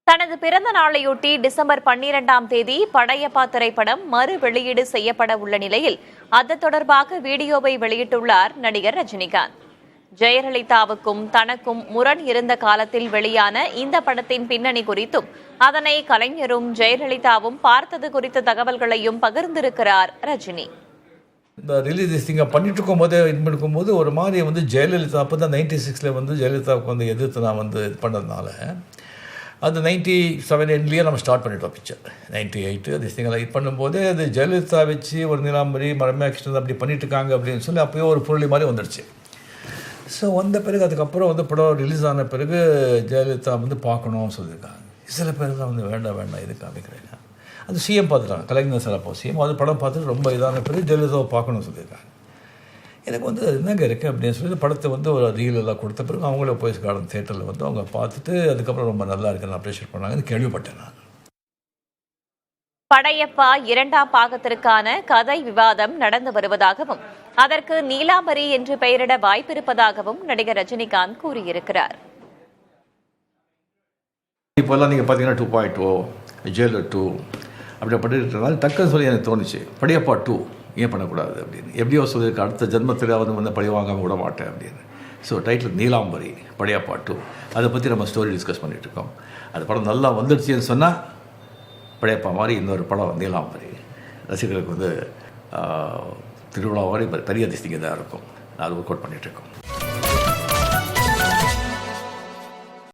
தனது பிறந்த நாளையொட்டி டிசம்பர் 12ஆம் தேதி படையப்பா திரைப்படம் மறு வெளியீடு செய்யப்பட உள்ள நிலையில் அது தொடர்பாக வீடியோவை வெளியிட்டுள்ளார் நடிகர் ரஜினிகாந்த். ஜெயலலிதாவுக்கும் தனக்கும் முரண் இருந்த காலத்தில் வெளியான இந்த படத்தின் பின்னணி குறித்தும் அதனை கலைஞரும் ஜெயலலிதாவும் பார்த்தது குறித்த தகவல்களையும் பகிர்ந்திருக்கிறார் ரஜினி. இந்த ரிலீஸ் இங்கே பண்ணிட்டு இருக்கும்போது ஒரு மாதிரி ஜெயலலிதா அப்போ தான் 96 ஜெயலலிதாவுக்கு எதிர்த்து நான் இது பண்ணதுனால அது 97 எண்ட்லேயே நம்ம ஸ்டார்ட் பண்ணிட்டோம் பிக்சர். 98 திஸ்திங்கெல்லாம் இது பண்ணும்போது அது ஜெயலலிதா வச்சு ஒரு நிலாம்பரி ரம்யா கிருஷ்ணன் அப்படி பண்ணிட்டு இருக்காங்க அப்படின்னு சொல்லி அப்போயே ஒரு புரளி மாதிரி வந்துடுச்சு. ஸோ வந்த பிறகு அதுக்கப்புறம் படம் ரிலீஸ் ஆன பிறகு ஜெயலலிதா பார்க்கணும்னு சொல்லியிருக்காங்க. சில பேர்லாம் வேண்டாம் இது காமிக்கிறேங்க. அது சிஎம் பார்த்துட்டாங்க, கலைஞர் சார் அப்போ சிஎம் அது படம் பார்த்துட்டு ரொம்ப இதான பிறகு ஜெயலலிதாவை பார்க்கணும்னு சொல்லியிருக்காங்க. எனக்கு என்னங்க இருக்குது அப்படின்னு சொல்லி படத்தை ஒரு ரீல் எல்லாம் கொடுத்த பிறகு அவங்களே போய் கார்டன் தியேட்டரில் அவங்க பார்த்துட்டு அதுக்கப்புறம் ரொம்ப நல்லா இருக்குன்னு அப்ரிஷியேட் பண்ணாங்கன்னு கேள்விப்பட்டேன் நான். படையப்பா 2ஆம் பாகத்திற்கான கதை விவாதம் நடந்து வருவதாகவும் அதற்கு நீலாம்பரி என்று பெயரிட வாய்ப்பிருப்பதாகவும் நடிகர் ரஜினிகாந்த் கூறியிருக்கிறார். இப்போல்லாம் நீங்கள் பார்த்தீங்கன்னா 2.0 ஜெயலர் 2 அப்படி பண்ணிட்டு டக்குன்னு சொல்லி எனக்கு தோணுச்சு படையப்பா 2 ஏன் பண்ணக்கூடாது அப்படின்னு. எப்படியோ சொல்லியிருக்கு அடுத்த ஜென்மத்தில் பழி வாங்காமல் விட மாட்டேன் அப்படின்னு. ஸோ டைட்டில் நீலாம்பரி படையப்பா 2 அதை பற்றி நம்ம ஸ்டோரி டிஸ்கஸ் பண்ணிகிட்ருக்கோம். அந்த படம் நல்லா வந்துடுச்சுன்னு சொன்னால் படையப்பா மாதிரி இன்னொரு படம் நீலாம்பரி ரசிகர்களுக்கு திருவிழா மாதிரி பெரிய திஸ்திங்க தான் இருக்கும். நான் அது ஒர்க் அவுட் பண்ணிகிட்ருக்கோம்.